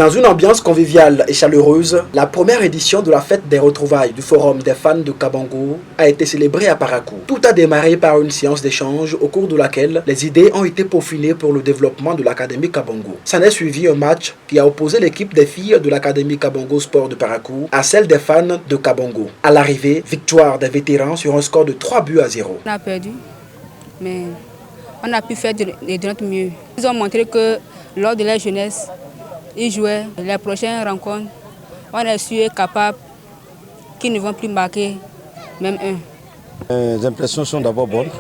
Dans une ambiance conviviale et chaleureuse, la première édition de la fête des retrouvailles du Forum des fans de Kabango a été célébrée à Parakou. Tout a démarré par une séance d'échange au cours de laquelle les idées ont été peaufinées pour le développement de l'Académie Kabango. S'en est suivi un match qui a opposé l'équipe des filles de l'Académie Kabango Sport de Parakou à celle des fans de Kabango. À l'arrivée, victoire des vétérans sur un score de 3-0. On a perdu, mais on a pu faire de notre mieux. Ils ont montré que lors de la jeunesse, ils jouaient. Les prochaines rencontres, on est sûr et capable qu'ils ne vont plus marquer même un. Les impressions sont d'abord bonnes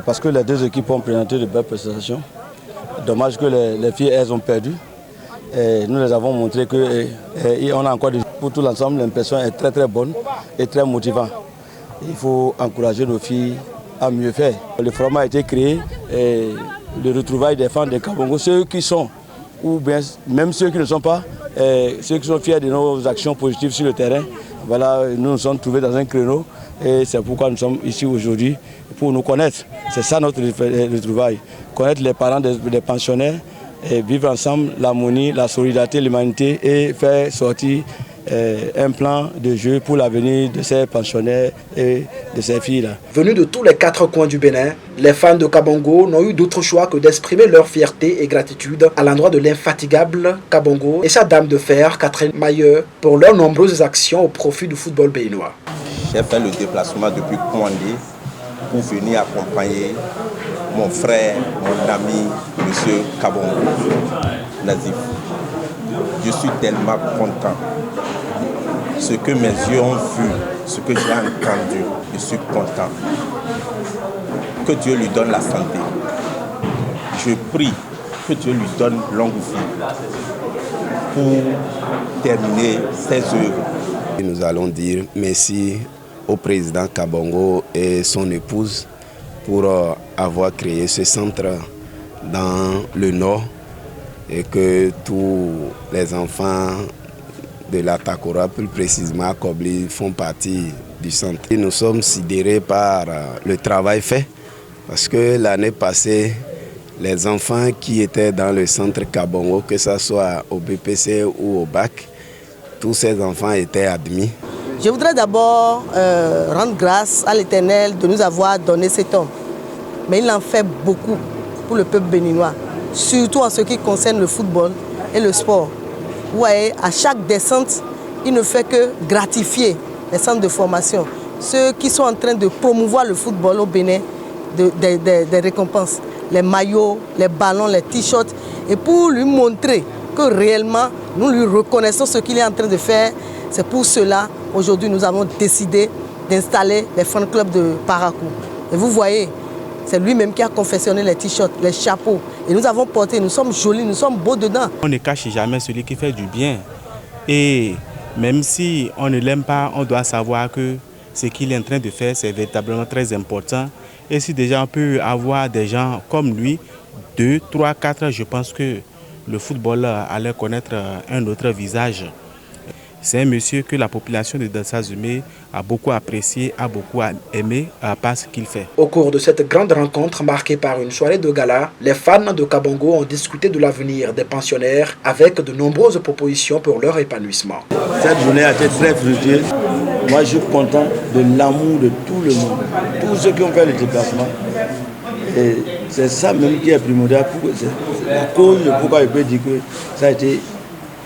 parce que les deux équipes ont présenté de belles prestations. Dommage que les filles elles ont perdu. Nous les avons montré qu'on a encore pour tout l'ensemble. L'impression est très bonne et très motivante. Il faut encourager nos filles à mieux faire. Le forum a été créé, le retrouvailles des fans de Kabango, ceux qui sont, ou bien même ceux qui ne sont pas, ceux qui sont fiers de nos actions positives sur le terrain. Voilà, nous nous sommes trouvés dans un créneau et c'est pourquoi nous sommes ici aujourd'hui, pour nous connaître. C'est ça notre retrouvaille, connaître les parents des pensionnaires, et vivre ensemble l'harmonie, la solidarité, l'humanité et faire sortir un plan de jeu pour l'avenir de ces pensionnaires et de ces filles-là. Venus de tous les 4 coins du Bénin, les fans de Kabango n'ont eu d'autre choix que d'exprimer leur fierté et gratitude à l'endroit de l'infatigable Kabango et sa dame de fer, Catherine Mailleux, pour leurs nombreuses actions au profit du football béninois. J'ai fait le déplacement depuis Kouandé pour venir accompagner mon frère, mon ami, M. Kabango, Nazif. Je suis tellement content. Ce que mes yeux ont vu, ce que j'ai entendu, je suis content. Que Dieu lui donne la santé. Je prie que Dieu lui donne longue vie pour terminer ses œuvres. Nous allons dire merci au président Kabango et son épouse pour avoir créé ce centre dans le nord et que tous les enfants de la Takora, plus précisément à Kobli, font partie du centre. Et nous sommes sidérés par le travail fait parce que l'année passée, les enfants qui étaient dans le centre Kabango, que ce soit au BPC ou au BAC, tous ces enfants étaient admis. Je voudrais d'abord rendre grâce à l'Éternel de nous avoir donné cet homme. Mais il en fait beaucoup pour le peuple béninois, surtout en ce qui concerne le football et le sport. Vous voyez, à chaque descente, il ne fait que gratifier les centres de formation. Ceux qui sont en train de promouvoir le football au Bénin, des récompenses, les maillots, les ballons, les t-shirts, et pour lui montrer que réellement, nous lui reconnaissons ce qu'il est en train de faire. C'est pour cela, aujourd'hui, nous avons décidé d'installer les fan clubs de Parakou. Et vous voyez, c'est lui-même qui a confectionné les t-shirts, les chapeaux. Et nous avons porté, nous sommes jolis, nous sommes beaux dedans. On ne cache jamais celui qui fait du bien. Et même si on ne l'aime pas, on doit savoir que ce qu'il est en train de faire, c'est véritablement très important. Et si déjà on peut avoir des gens comme lui, 2, 3, 4, je pense que le football allait connaître un autre visage. C'est un monsieur que la population de Dansazumé a beaucoup apprécié, a beaucoup aimé par ce qu'il fait. Au cours de cette grande rencontre marquée par une soirée de gala, les fans de Kabango ont discuté de l'avenir des pensionnaires avec de nombreuses propositions pour leur épanouissement. Cette journée a été très fructueuse. Moi, je suis content de l'amour de tout le monde, tous ceux qui ont fait le déplacement. Et c'est ça même qui est primordial. C'est la cause de pourquoi je peux dire que ça a été.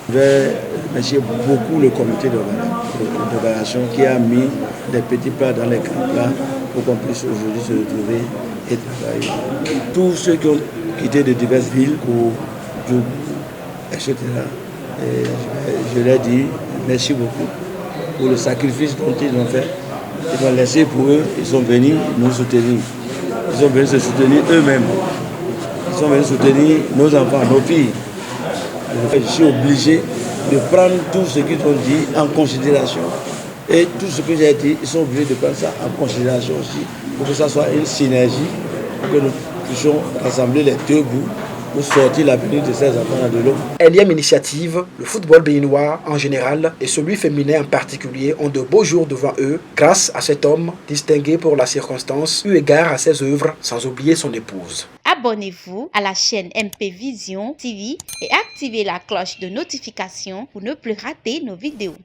Je vais remercier beaucoup le comité d'organisation qui a mis des petits plats dans les grands plats pour qu'on puisse aujourd'hui se retrouver et travailler. Tous ceux qui ont quitté de diverses villes, Djougou, etc. Et je leur dis merci beaucoup pour le sacrifice dont ils ont fait. Ils ont laissé pour eux, ils sont venus nous soutenir. Ils sont venus se soutenir eux-mêmes. Ils sont venus soutenir nos enfants, nos filles. Je suis obligé de prendre tout ce qu'ils ont dit en considération. Et tout ce que j'ai dit, ils sont obligés de prendre ça en considération aussi, pour que ça soit une synergie, pour que nous puissions rassembler les deux bouts pour sortir l'avenir de ces enfants de l'eau. Énième initiative, le football béninois en général et celui féminin en particulier ont de beaux jours devant eux grâce à cet homme distingué pour la circonstance eu égard à ses œuvres, sans oublier son épouse. Abonnez-vous à la chaîne MP Vision TV et activez la cloche de notification pour ne plus rater nos vidéos.